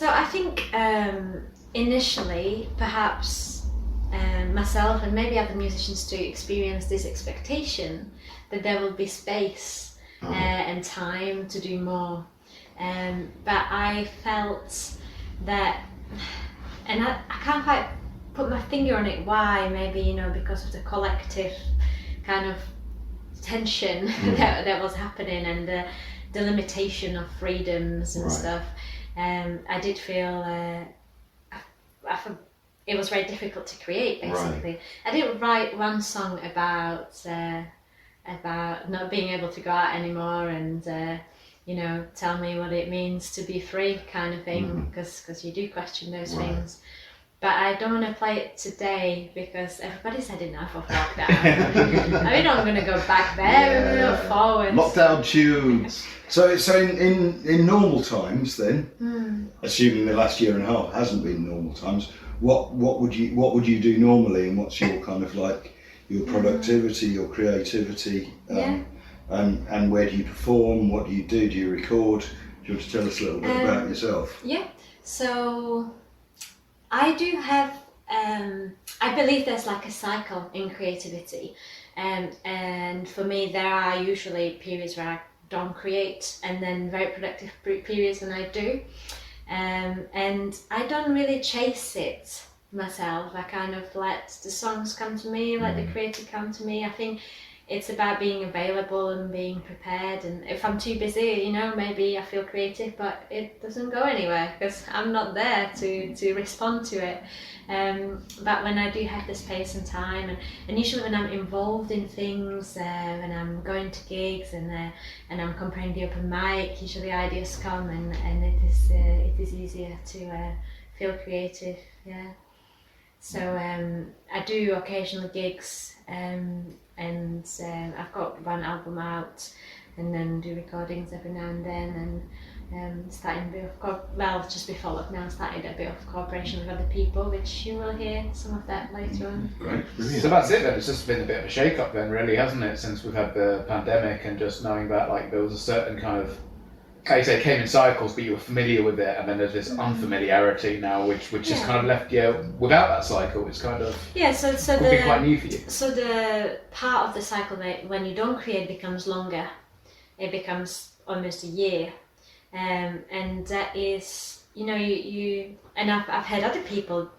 So I think initially, perhaps myself and maybe other musicians too experience this expectation that there will be space and time to do more. But I felt that, and I can't quite put my finger on it why, maybe, because of the collective kind of tension that was happening and the limitation of freedoms and stuff. I did feel it was very difficult to create, basically. I did write one song about not being able to go out anymore and tell me what it means to be free, kind of thing, because you do question those things. But I don't want to play it today because everybody's had enough of lockdown. I mean, I'm going to go back there, we're going to go forward. Lockdown tunes. So in normal times then, assuming the last year and a half hasn't been normal times, what would you do normally, and what's your kind of like your productivity, your creativity, and where do you perform? What do? Do you record? Do you want to tell us a little bit about yourself? Yeah. So I do have. I believe there's like a cycle in creativity, and for me there are usually periods where I don't create, and then very productive periods when I do. And I don't really chase it myself. I kind of let the songs come to me, let the creative come to me. I think it's about being available and being prepared. And if I'm too busy, maybe I feel creative, but it doesn't go anywhere because I'm not there to respond to it. But when I do have the space and time, and usually when I'm involved in things, when I'm going to gigs and I'm comparing the open mic, usually ideas come and it is easier to feel creative. Yeah. So I do occasional gigs, and I've got one album out, and then do recordings every now and then, and starting a bit of just before lockdown, started a bit of cooperation with other people, which you will hear some of that later on. Great, brilliant. So that's it then. It's just been a bit of a shake-up then, really, hasn't it, since we've had the pandemic, and just knowing that like there was a certain kind of, like you say, it came in cycles, but you were familiar with it, and then there's this unfamiliarity now, which has kind of left you without that cycle. It's kind of so could be quite new for you. So the part of the cycle when you don't create becomes longer. It becomes almost a year, and that is you and I've had other people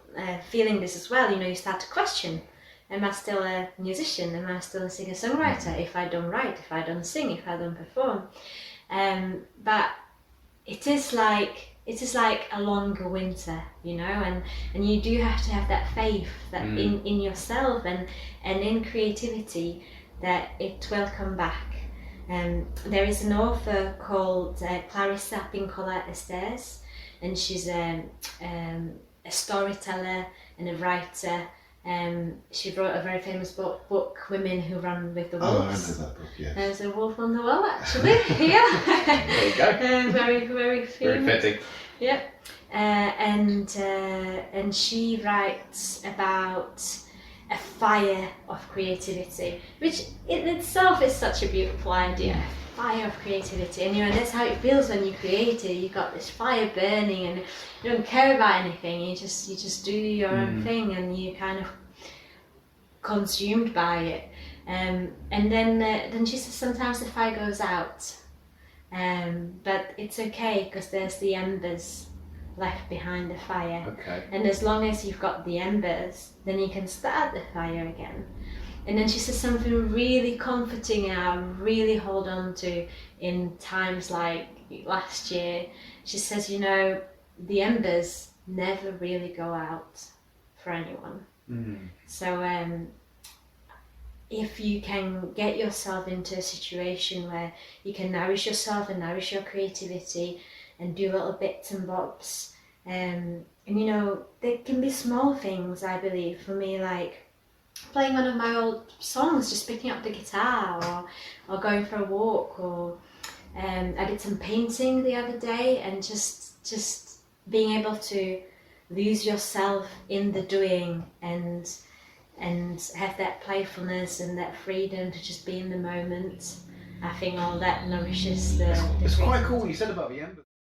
feeling this as well. You start to question: am I still a musician? Am I still a singer-songwriter if I don't write, if I don't sing, if I don't perform? But it is like a longer winter, and you do have to have that faith that in yourself and in creativity that it will come back. There is an author called Clarissa Pinkola Estes, and she's a storyteller and a writer. She wrote a very famous book, Women Who Run with the Wolves. Oh, I know that book, yes. There's a wolf on the wall, actually. Yeah. There you go. Very, very famous. Very fitting. Yep. And she writes about a fire of creativity, which in itself is such a beautiful idea. Fire of creativity, and that's how it feels when you create it. You've got this fire burning, and you don't care about anything. You just do your own thing, and you're kind of consumed by it. And then she says sometimes the fire goes out, but it's okay because there's the embers left behind the fire. Okay. And as long as you've got the embers, then you can start the fire again. And then she says something really comforting and I really hold on to in times like last year. She says, the embers never really go out for anyone. So if you can get yourself into a situation where you can nourish yourself and nourish your creativity and do little bits and bobs, and there can be small things, I believe, for me, like playing one of my old songs, just picking up the guitar, or going for a walk, or I did some painting the other day, and just being able to lose yourself in the doing and have that playfulness and that freedom to just be in the moment. I think all that nourishes the It's quite cool what you said about the embers.